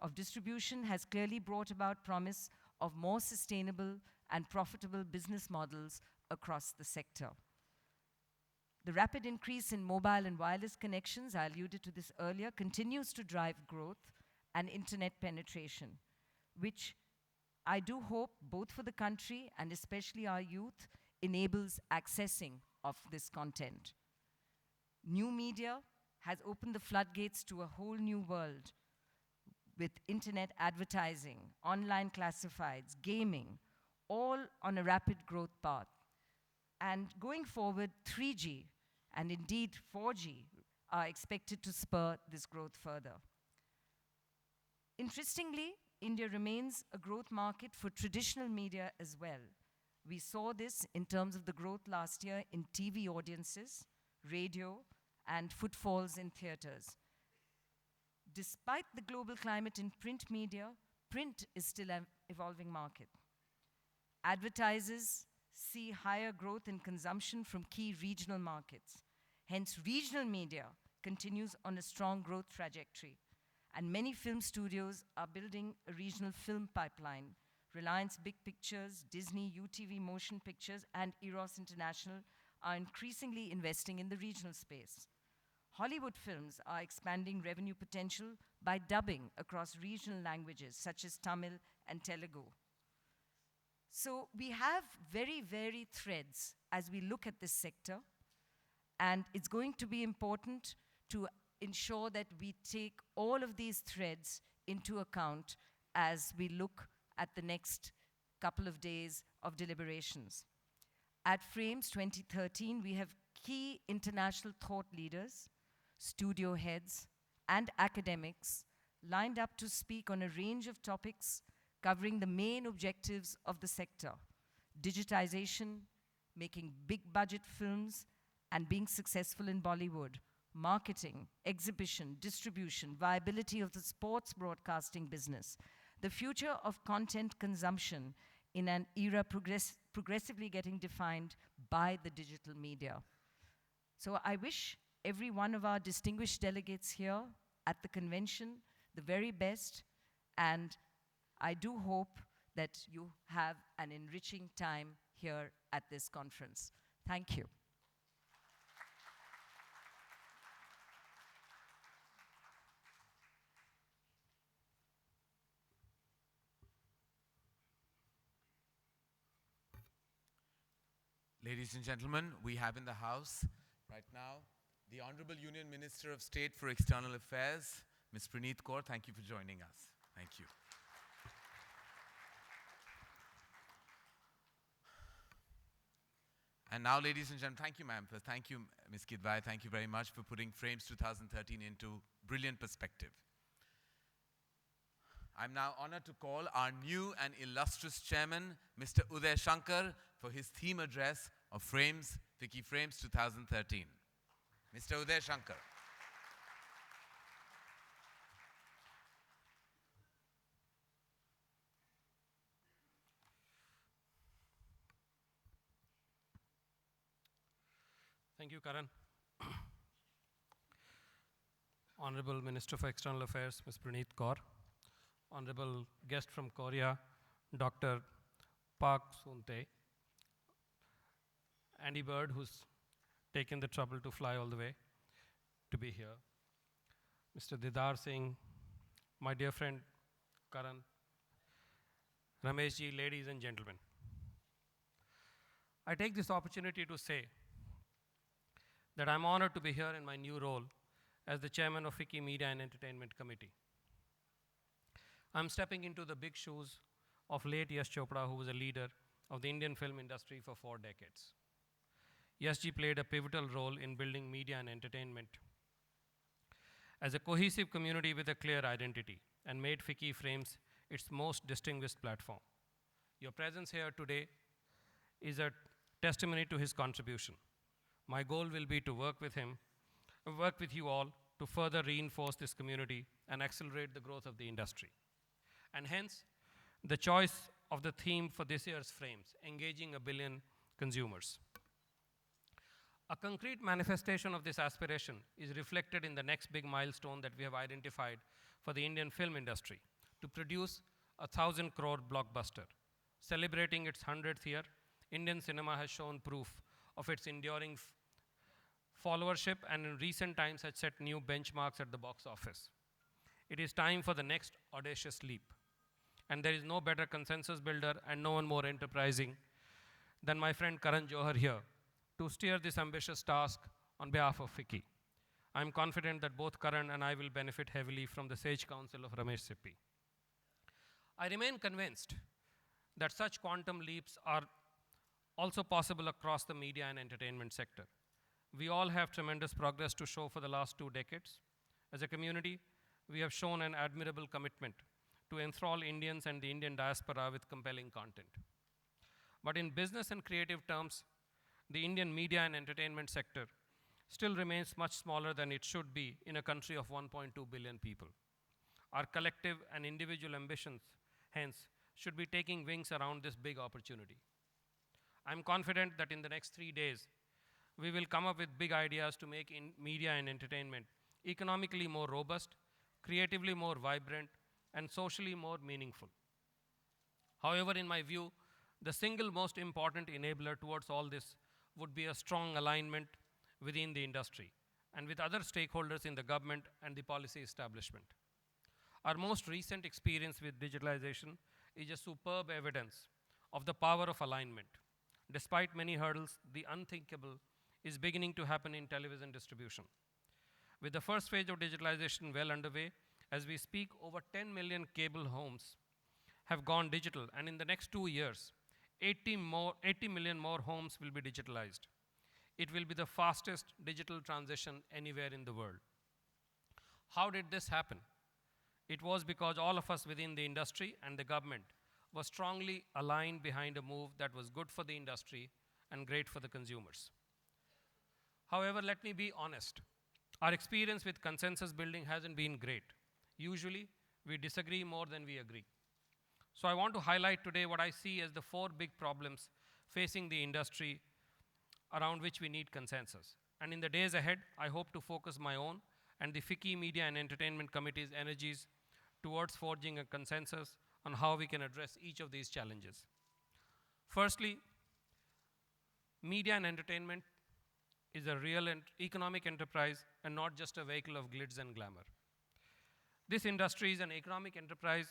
of distribution has clearly brought about promise of more sustainable and profitable business models across the sector. The rapid increase in mobile and wireless connections, I alluded to this earlier, continues to drive growth and internet penetration, which I do hope, both for the country and especially our youth, enables accessing of this content. New media has opened the floodgates to a whole new world with internet advertising, online classifieds, gaming, all on a rapid growth path. And going forward, 3G and indeed 4G are expected to spur this growth further. Interestingly, India remains a growth market for traditional media as well. We saw this in terms of the growth last year in TV audiences, radio, and footfalls in theaters. Despite the global climate in print media, print is still an evolving market. Advertisers see higher growth in consumption from key regional markets. Hence, regional media continues on a strong growth trajectory. And many film studios are building a regional film pipeline. Reliance Big Pictures, Disney, UTV Motion Pictures, and Eros International are increasingly investing in the regional space. Hollywood films are expanding revenue potential by dubbing across regional languages such as Tamil and Telugu. So we have very varied threads as we look at this sector, and it's going to be important to ensure that we take all of these threads into account as we look at the next couple of days of deliberations. At Frames 2013, we have key international thought leaders, studio heads, and academics lined up to speak on a range of topics covering the main objectives of the sector: digitization, making big budget films, and being successful in Bollywood, marketing, exhibition, distribution, viability of the sports broadcasting business, the future of content consumption in an era progressively getting defined by the digital media. So I wish every one of our distinguished delegates here at the convention the very best, and I do hope that you have an enriching time here at this conference. Thank you. Ladies and gentlemen, we have in the house right now the Honorable Union Minister of State for External Affairs, Ms. Praneeth Kaur. Thank you for joining us. Thank you. And now, ladies and gentlemen, thank you, ma'am. Thank you, Ms. Kidwai. Thank you very much for putting Frames 2013 into brilliant perspective. I'm now honored to call our new and illustrious chairman, Mr. Uday Shankar, for his theme address of Frames, FICCI Frames 2013. Mr. Uday Shankar. Thank you, Karan. Honorable Minister for External Affairs, Ms. Praneeth Kaur. Honorable guest from Korea, Dr. Park Soon-tae. Andy Bird, who's taken the trouble to fly all the way to be here. Mr. Didar Singh, my dear friend Karan, Rameshji, ladies and gentlemen. I take this opportunity to say that I'm honored to be here in my new role as the chairman of FICCI Media and Entertainment Committee. I'm stepping into the big shoes of late Yash Chopra, who was a leader of the Indian film industry for 4 decades. Yashji played a pivotal role in building media and entertainment as a cohesive community with a clear identity, and made FICCI Frames its most distinguished platform. Your presence here today is a testimony to his contribution. My goal will be to work with you all to further reinforce this community and accelerate the growth of the industry. And hence, the choice of the theme for this year's Frames, engaging 1 billion consumers. A concrete manifestation of this aspiration is reflected in the next big milestone that we have identified for for the Indian film industry to produce a 1,000 crore blockbuster. Celebrating its 100th year, Indian cinema has shown proof of its enduring followership and in recent times has set new benchmarks at the box office. It is time for the next audacious leap. And there is no better consensus builder and no one more enterprising than my friend Karan Johar here to steer this ambitious task on behalf of FICCI. I am confident that both Karan and I will benefit heavily from the sage counsel of Ramesh Sippy. I remain convinced that such quantum leaps are also possible across the media and entertainment sector. We all have tremendous progress to show for the last 2 decades. As a community, we have shown an admirable commitment to enthrall Indians and the Indian diaspora with compelling content. But in business and creative terms, the Indian media and entertainment sector still remains much smaller than it should be in a country of 1.2 billion people. Our collective and individual ambitions, hence, should be taking wings around this big opportunity. I'm confident that in the next 3 days, we will come up with big ideas to make media and entertainment economically more robust, creatively more vibrant, and socially more meaningful. However, in my view, the single most important enabler towards all this would be a strong alignment within the industry and with other stakeholders in the government and the policy establishment. Our most recent experience with digitalization is a superb evidence of the power of alignment. Despite many hurdles, the unthinkable is beginning to happen in television distribution. With the first phase of digitalization well underway, as we speak, over 10 million cable homes have gone digital, and in the next 2 years, 80 million more homes will be digitalized. It will be the fastest digital transition anywhere in the world. How did this happen? It was because all of us within the industry and the government were strongly aligned behind a move that was good for the industry and great for the consumers. However, let me be honest. Our experience with consensus building hasn't been great. Usually, we disagree more than we agree. So I want to highlight today what I see as the 4 big problems facing the industry around which we need consensus. And in the days ahead, I hope to focus my own and the FICCI Media and Entertainment Committee's energies towards forging a consensus on how we can address each of these challenges. Firstly, media and entertainment is a real economic enterprise and not just a vehicle of glitz and glamour. This industry is an economic enterprise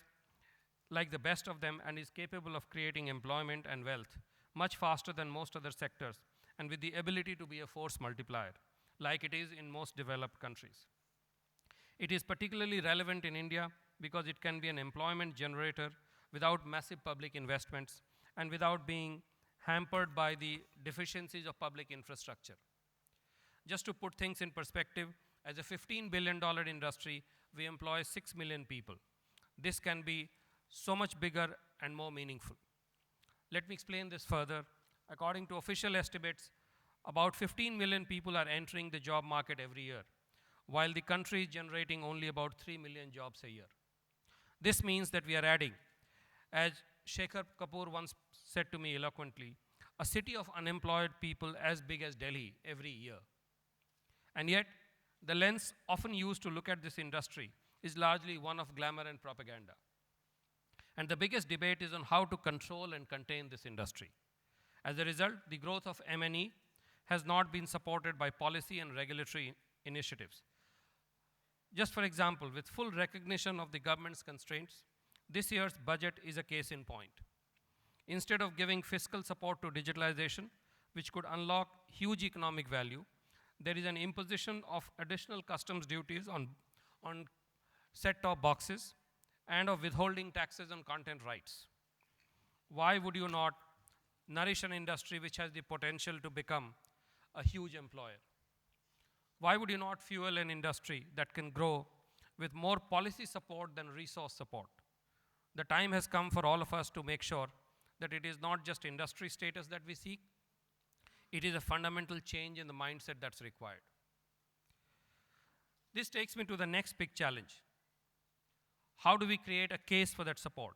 like the best of them and is capable of creating employment and wealth much faster than most other sectors and with the ability to be a force multiplier, like it is in most developed countries. It is particularly relevant in India because it can be an employment generator without massive public investments and without being hampered by the deficiencies of public infrastructure. Just to put things in perspective, as a $15 billion industry, we employ 6 million people. This can be so much bigger and more meaningful. Let me explain this further. According to official estimates, about 15 million people are entering the job market every year, while the country is generating only about 3 million jobs a year. This means that we are adding, as Shekhar Kapoor once said to me eloquently, a city of unemployed people as big as Delhi every year. And yet, the lens often used to look at this industry is largely one of glamour and propaganda. And the biggest debate is on how to control and contain this industry. As a result, the growth of M&E has not been supported by policy and regulatory initiatives. Just for example, with full recognition of the government's constraints, this year's budget is a case in point. Instead of giving fiscal support to digitalization, which could unlock huge economic value, there is an imposition of additional customs duties on set-top boxes and of withholding taxes on content rights. Why would you not nourish an industry which has the potential to become a huge employer? Why would you not fuel an industry that can grow with more policy support than resource support? The time has come for all of us to make sure that it is not just industry status that we seek, it is a fundamental change in the mindset that's required. This takes me to the next big challenge. How do we create a case for that support?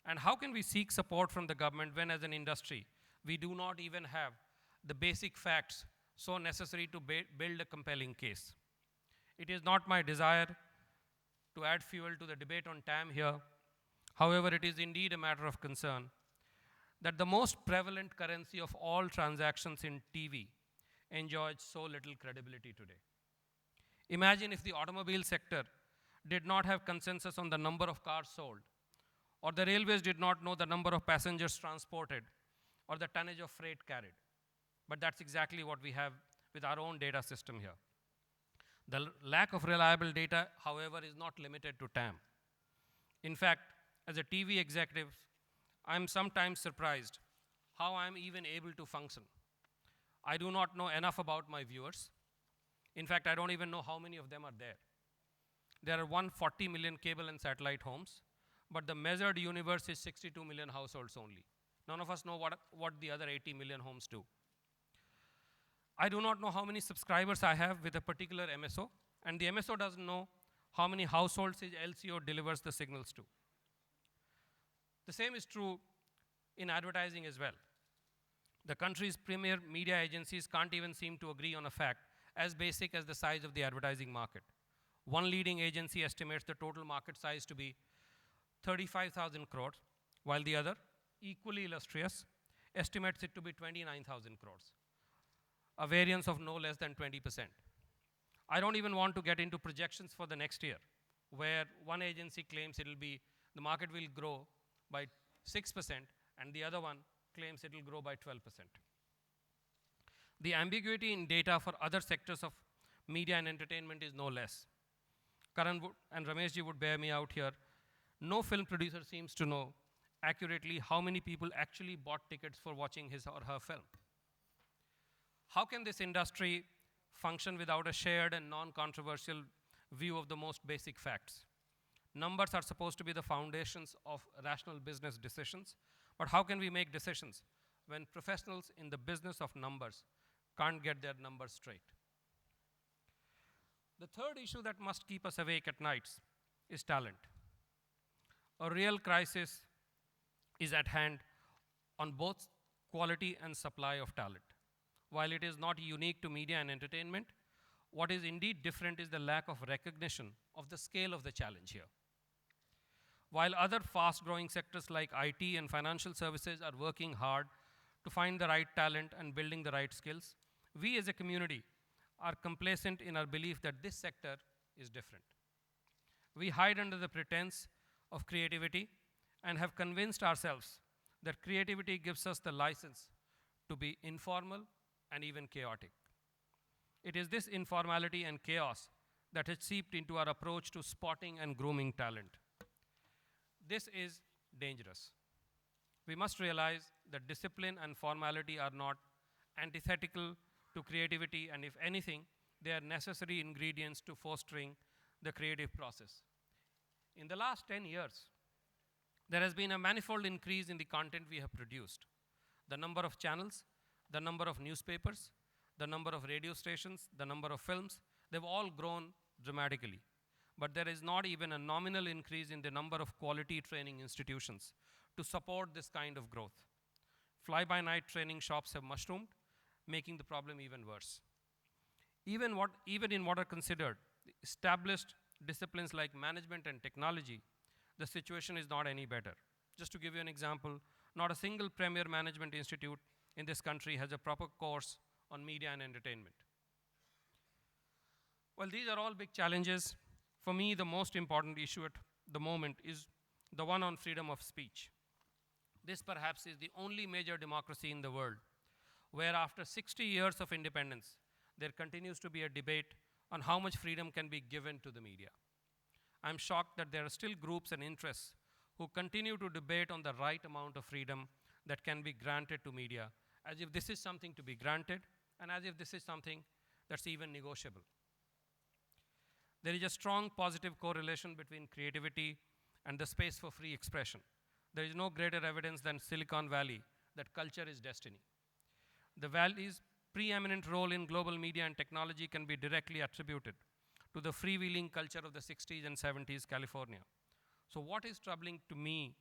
And how can we seek support from the government when, as an industry, we do not even have the basic facts so necessary to build a compelling case? It is not my desire to add fuel to the debate on TAM here. However, it is indeed a matter of concern that the most prevalent currency of all transactions in TV enjoys so little credibility today. Imagine if the automobile sector did not have consensus on the number of cars sold, or the railways did not know the number of passengers transported, or the tonnage of freight carried. But that's exactly what we have with our own data system here. The lack of reliable data, however, is not limited to TAM. In fact, as a TV executive, I'm sometimes surprised how I'm even able to function. I do not know enough about my viewers. In fact, I don't even know how many of them are there. There are 140 million cable and satellite homes, but the measured universe is 62 million households only. None of us know what the other 80 million homes do. I do not know how many subscribers I have with a particular MSO, and the MSO doesn't know how many households his LCO delivers the signals to. The same is true in advertising as well. The country's premier media agencies can't even seem to agree on a fact as basic as the size of the advertising market. One leading agency estimates the total market size to be 35,000 crores, while the other, equally illustrious, estimates it to be 29,000 crores, a variance of no less than 20%. I don't even want to get into projections for the next year, where one agency claims the market will grow by 6%, and the other one claims it will grow by 12%. The ambiguity in data for other sectors of media and entertainment is no less. Karan and Rameshji would bear me out here. No film producer seems to know accurately how many people actually bought tickets for watching his or her film. How can this industry function without a shared and non-controversial view of the most basic facts? Numbers are supposed to be the foundations of rational business decisions, but how can we make decisions when professionals in the business of numbers can't get their numbers straight? The third issue that must keep us awake at nights is talent. A real crisis is at hand on both quality and supply of talent. While it is not unique to media and entertainment, what is indeed different is the lack of recognition of the scale of the challenge here. While other fast-growing sectors like IT and financial services are working hard to find the right talent and building the right skills, we as a community are complacent in our belief that this sector is different. We hide under the pretense of creativity and have convinced ourselves that creativity gives us the license to be informal and even chaotic. It is this informality and chaos that has seeped into our approach to spotting and grooming talent. This is dangerous. We must realize that discipline and formality are not antithetical to creativity, and if anything, they are necessary ingredients to fostering the creative process. In the last 10 years, there has been a manifold increase in the content we have produced. The number of channels, the number of newspapers, the number of radio stations, the number of films, they've all grown dramatically. But there is not even a nominal increase in the number of quality training institutions to support this kind of growth. Fly-by-night training shops have mushroomed, making the problem even worse. Even in what are considered established disciplines like management and technology, the situation is not any better. Just to give you an example, not a single premier management institute in this country has a proper course on media and entertainment. Well, these are all big challenges. For me, the most important issue at the moment is the one on freedom of speech. This perhaps is the only major democracy in the world where after 60 years of independence, there continues to be a debate on how much freedom can be given to the media. I'm shocked that there are still groups and interests who continue to debate on the right amount of freedom that can be granted to media, as if this is something to be granted, and as if this is something that's even negotiable. There is a strong positive correlation between creativity and the space for free expression. There is no greater evidence than Silicon Valley that culture is destiny. The Valley's preeminent role in global media and technology can be directly attributed to the freewheeling culture of the 60s and 70s California. So what is troubling to me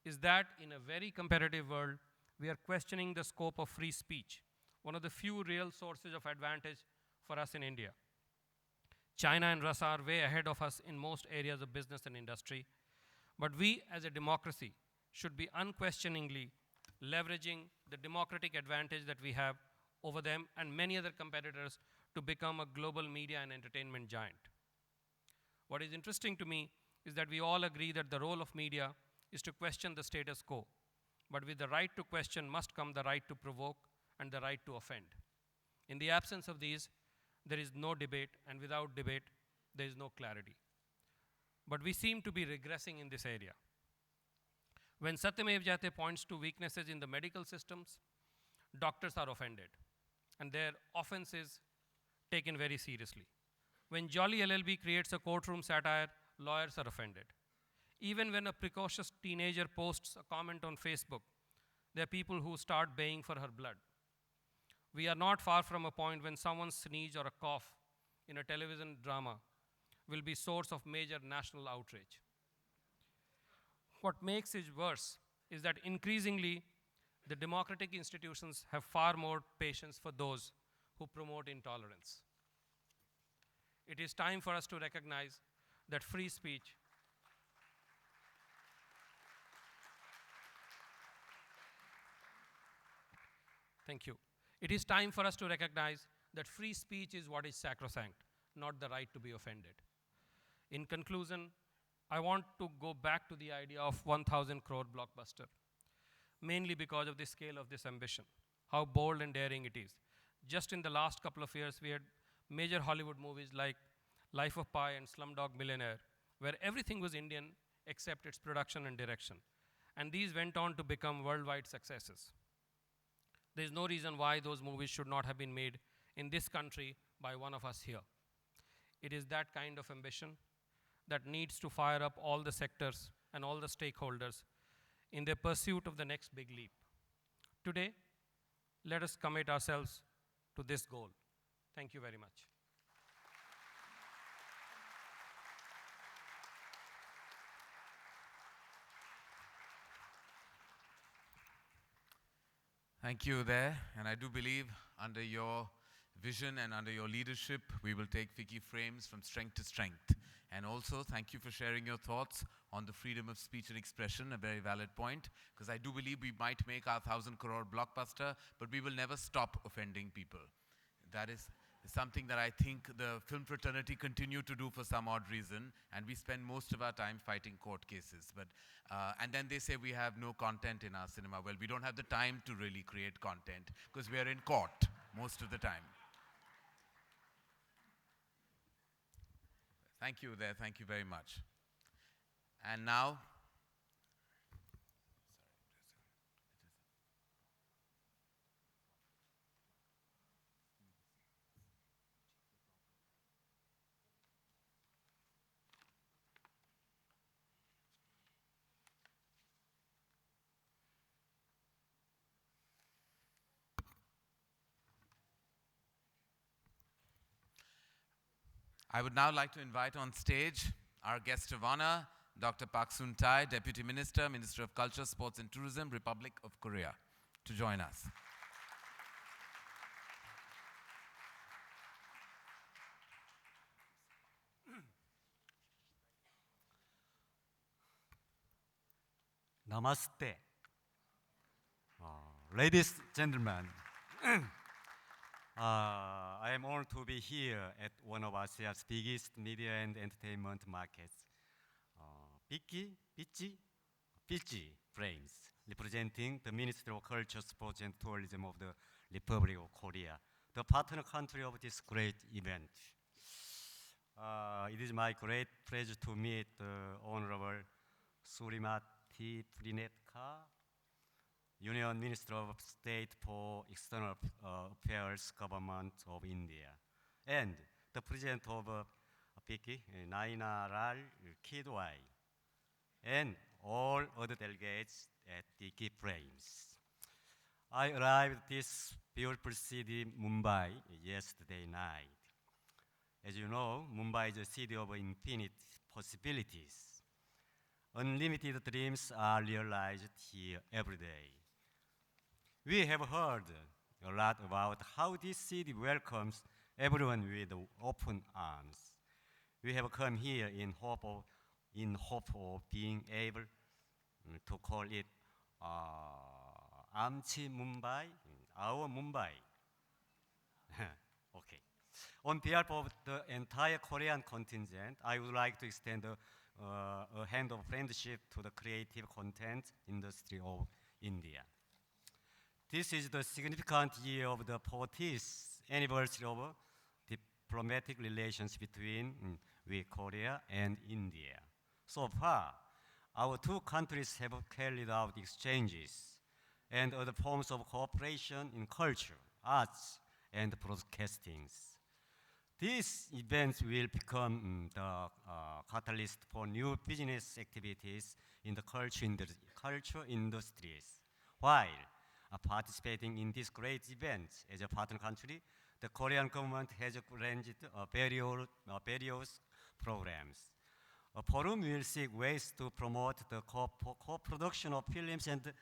is that in a very competitive world, we are questioning the scope of free speech, one of the few real sources of advantage for us in India. China and Russia are way ahead of us in most areas of business and industry. But we, as a democracy, should be unquestioningly leveraging the democratic advantage that we have over them and many other competitors to become a global media and entertainment giant. What is interesting to me is that we all agree that the role of media is to question the status quo. But with the right to question must come the right to provoke and the right to offend. In the absence of these, there is no debate, and without debate, there is no clarity. But we seem to be regressing in this area. When Satyamev Jayate points to weaknesses in the medical systems, doctors are offended, and their offense is taken very seriously. When Jolly LLB creates a courtroom satire, lawyers are offended. Even when a precocious teenager posts a comment on Facebook, there are people who start baying for her blood. We are not far from a point when someone's sneeze or a cough in a television drama will be source of major national outrage. What makes it worse is that increasingly the democratic institutions have far more patience for those who promote intolerance. It is time for us to recognize that free speech Thank you. It is time for us to recognize that free speech is what is sacrosanct, not the right to be offended. In conclusion, I want to go back to the idea of 1,000 crore blockbuster, mainly because of the scale of this ambition, how bold and daring it is. Just in the last couple of years, we had major Hollywood movies like Life of Pi and Slumdog Millionaire, where everything was Indian except its production and direction. And these went on to become worldwide successes. There is no reason why those movies should not have been made in this country by one of us here. It is that kind of ambition that needs to fire up all the sectors and all the stakeholders in their pursuit of the next big leap. Today, let us commit ourselves to this goal. Thank you very much. Thank you there, and I do believe under your vision and under your leadership, we will take Vicky Frames from strength to strength. And also, thank you for sharing your thoughts on the freedom of speech and expression, a very valid point, because I do believe we might make our 1,000 crore blockbuster, but we will never stop offending people. That is something that I think the film fraternity continue to do for some odd reason, and we spend most of our time fighting court cases. And then they say we have no content in our cinema. Well, we don't have the time to really create content because we are in court most of the time. Thank you there. Thank you very much. And now, I would now like to invite on stage our guest of honor, Dr. Pak Sun Tai, Deputy Minister, Minister of Culture, Sports and Tourism, Republic of Korea, to join us. Namaste. Ladies, gentlemen, I am honored to be here at one of Asia's biggest media and entertainment markets, Vicky Frames, representing the Ministry of Culture, Sports and Tourism of the Republic of Korea, the partner country of this great event. It is my great pleasure to meet the Honorable Surimati Prinetka, Union Minister of State for External Affairs, Government of India, and the President of Vicky, Naina Lal Kidwai, and all other delegates at Vicky Frames. I arrived at this beautiful city, Mumbai, yesterday night. As you know, Mumbai is a city of infinite possibilities. Unlimited dreams are realized here every day. We have heard a lot about how this city welcomes everyone with open arms. We have come here in hope of being able to call it Amchi Mumbai, our Mumbai. Okay. On behalf of the entire Korean contingent, I would like to extend a hand of friendship to the creative content industry of India. This is the significant year of the 40th anniversary of diplomatic relations between we, Korea and India. So far, our two countries have carried out exchanges and other forms of cooperation in culture, arts, and broadcasting. These events will become the catalyst for new business activities in the culture industries. While participating in these great events as a partner country, the Korean government has arranged various programs. A forum will seek ways to promote the co-production of films and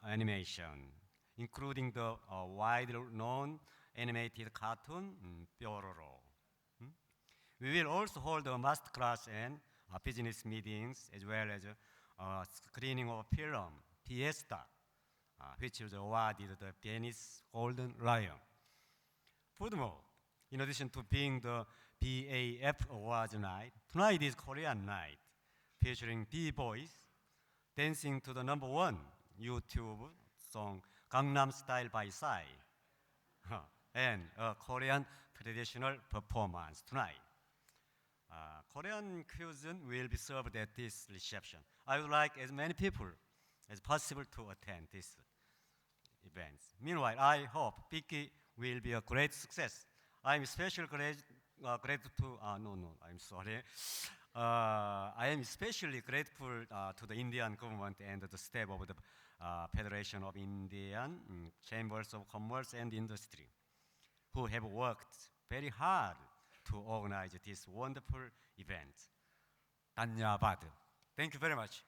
animation, including the widely known animated cartoon Ɓyororo. We will also hold a masterclass and business meetings, as well as a screening of film Fiesta, which was awarded the Venice Golden Lion. Furthermore, in addition to being the BAF Awards night, tonight is Korean night, featuring B-boys dancing to the #1 YouTube song Gangnam Style by Psy, and a Korean traditional performance tonight. Korean cuisine will be served at this reception. I would like as many people as possible to attend this event. Meanwhile, I hope Vicky will be a great success. I'm especially grateful I am especially grateful to the Indian government and the staff of the Federation of Indian Chambers of Commerce and Industry, who have worked very hard to organize this wonderful event. Dhanyavad. Thank you very much.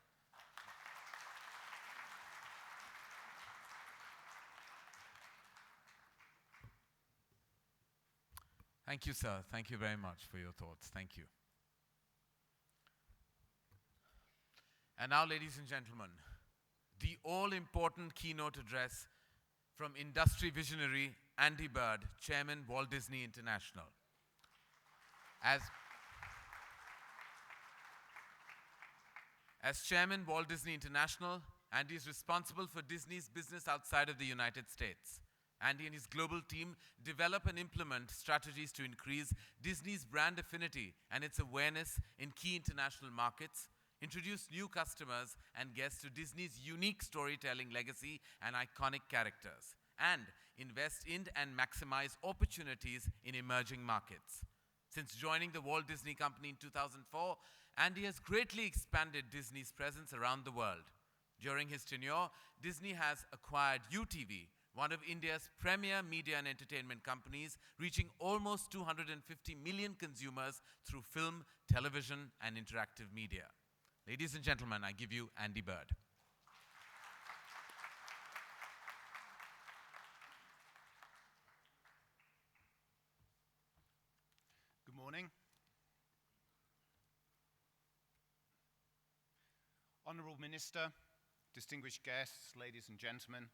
Thank you, sir. Thank you very much for your thoughts. Thank you. And now, ladies and gentlemen, the all-important keynote address from industry visionary Andy Bird, Chairman, Walt Disney International. As Chairman, Walt Disney International, Andy is responsible for Disney's business outside of the United States. Andy and his global team develop and implement strategies to increase Disney's brand affinity and its awareness in key international markets, introduce new customers and guests to Disney's unique storytelling legacy and iconic characters, and invest in and maximize opportunities in emerging markets. Since joining the Walt Disney Company in 2004, Andy has greatly expanded Disney's presence around the world. During his tenure, Disney has acquired UTV, one of India's premier media and entertainment companies, reaching almost 250 million consumers through film, television, and interactive media. Ladies and gentlemen, I give you Andy Bird. Good morning. Honourable Minister, distinguished guests, ladies and gentlemen,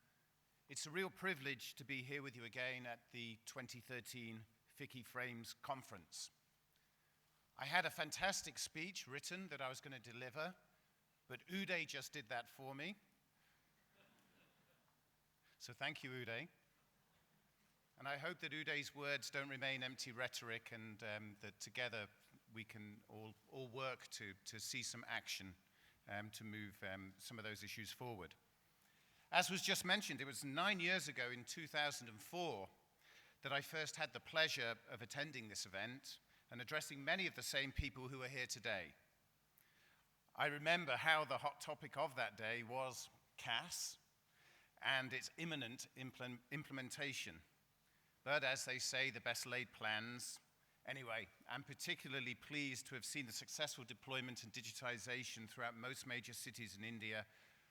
it's a real privilege to be here with you again at the 2013 Vicky Frames Conference. I had a fantastic speech written that I was going to deliver, but Uday just did that for me. So thank you, Uday. And I hope that Uday's words don't remain empty rhetoric, and that together we can all work to see some action to move some of those issues forward. As was just mentioned, it was 9 years ago in 2004 that I first had the pleasure of attending this event and addressing many of the same people who are here today. I remember how the hot topic of that day was CAS and its imminent implementation. But as they say, the best laid plans. Anyway, I'm particularly pleased to have seen the successful deployment and digitization throughout most major cities in India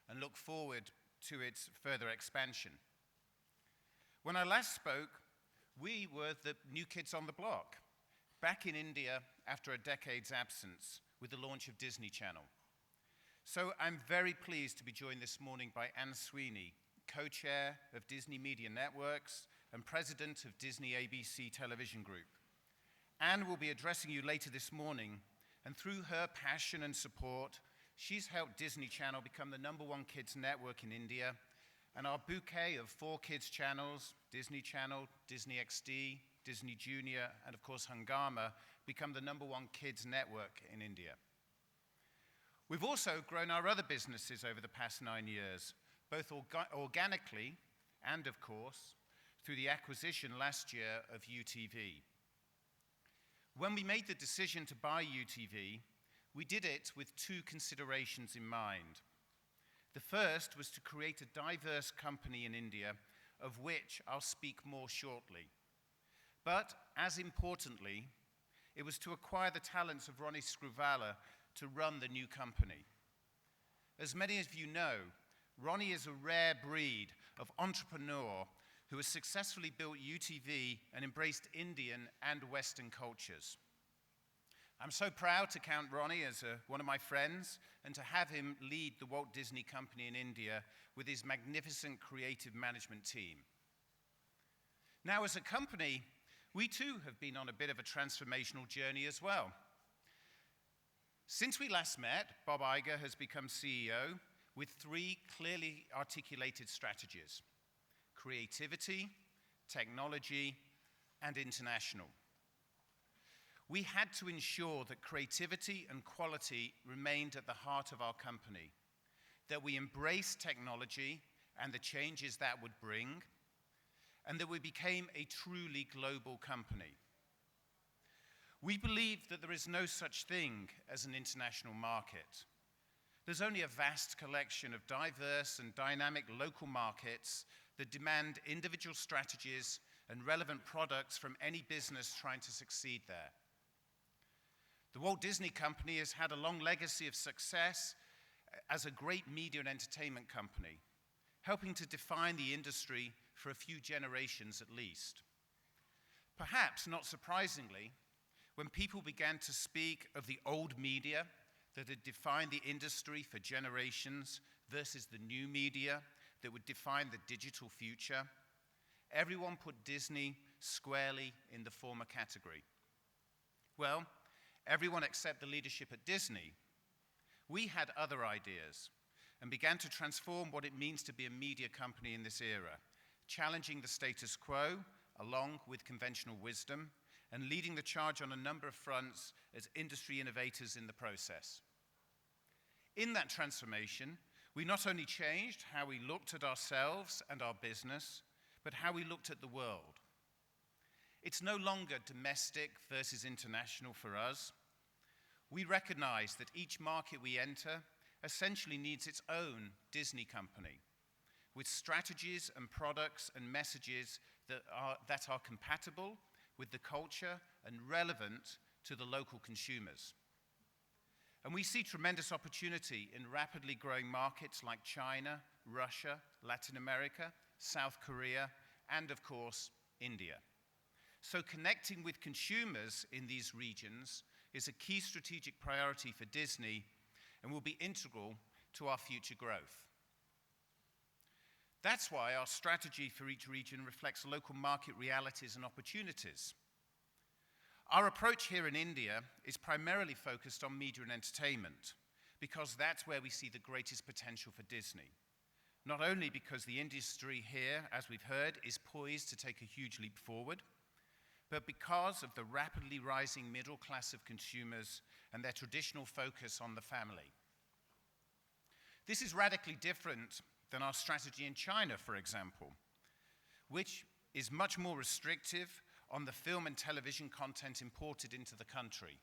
and look forward to its further expansion. When I last spoke, we were the new kids on the block. back in India after a decade's absence with the launch of Disney Channel. So I'm very pleased to be joined this morning by Anne Sweeney, co-chair of Disney Media Networks and president of Disney ABC Television Group. Anne will be addressing you later this morning, and through her passion and support, she's helped Disney Channel become the #1 kids network in India, and our bouquet of 4 kids channels, Disney Channel, Disney XD, Disney Junior, and of course Hungama, become the #1 kids network in India. We've also grown our other businesses over the past 9 years, both organically and of course through the acquisition last year of UTV. When we made the decision to buy UTV, we did it with 2 considerations in mind. The first was to create a diverse company in India, of which I'll speak more shortly. But as importantly, it was to acquire the talents of Ronnie Screwvala to run the new company. As many of you know, Ronnie is a rare breed of entrepreneur who has successfully built UTV and embraced Indian and Western cultures. I'm so proud to count Ronnie as one of my friends and to have him lead the Walt Disney Company in India with his magnificent creative management team. Now, as a company, we too have been on a bit of a transformational journey as well. Since we last met, Bob Iger has become CEO with 3 clearly articulated strategies: creativity, technology, and international. We had to ensure that creativity and quality remained at the heart of our company, that we embraced technology and the changes that would bring, and that we became a truly global company. We believe that there is no such thing as an international market. There's only a vast collection of diverse and dynamic local markets that demand individual strategies and relevant products from any business trying to succeed there. The Walt Disney Company has had a long legacy of success as a great media and entertainment company, helping to define the industry for a few generations at least. Perhaps not surprisingly, when people began to speak of the old media that had defined the industry for generations versus the new media that would define the digital future, everyone put Disney squarely in the former category. Well, everyone except the leadership at Disney. We had other ideas and began to transform what it means to be a media company in this era, challenging the status quo along with conventional wisdom and leading the charge on a number of fronts as industry innovators in the process. In that transformation, we not only changed how we looked at ourselves and our business, but how we looked at the world. It's no longer domestic versus international for us. We recognize that each market we enter essentially needs its own Disney company, with strategies and products and messages that are compatible with the culture and relevant to the local consumers. And we see tremendous opportunity in rapidly growing markets like China, Russia, Latin America, South Korea, and of course, India. So connecting with consumers in these regions is a key strategic priority for Disney and will be integral to our future growth. That's why our strategy for each region reflects local market realities and opportunities. Our approach here in India is primarily focused on media and entertainment because that's where we see the greatest potential for Disney. Not only because the industry here, as we've heard, is poised to take a huge leap forward, but because of the rapidly rising middle class of consumers and their traditional focus on the family. This is radically different than our strategy in China, for example, which is much more restrictive on the film and television content imported into the country.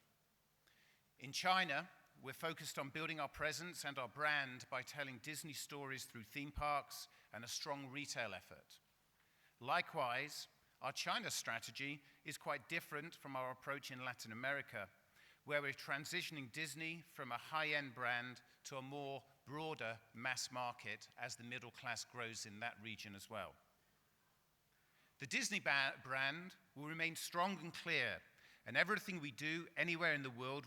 In China, we're focused on building our presence and our brand by telling Disney stories through theme parks and a strong retail effort. Likewise, our China strategy is quite different from our approach in Latin America, where we're transitioning Disney from a high-end brand to a more broader mass market as the middle class grows in that region as well. The Disney brand will remain strong and clear And everything we do anywhere in the world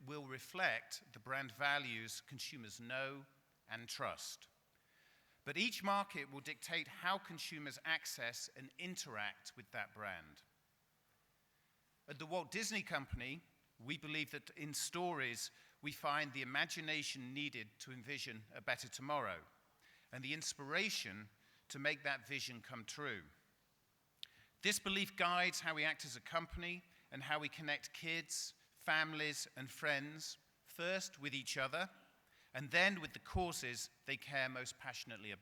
will reflect the brand values consumers know and trust. But each market will dictate how consumers access and interact with that brand. At the Walt Disney Company, we believe that in stories we find the imagination needed to envision a better tomorrow and the inspiration to make that vision come true. This belief guides how we act as a company and how we connect kids, families, and friends, first with each other, and then with the causes they care most passionately about.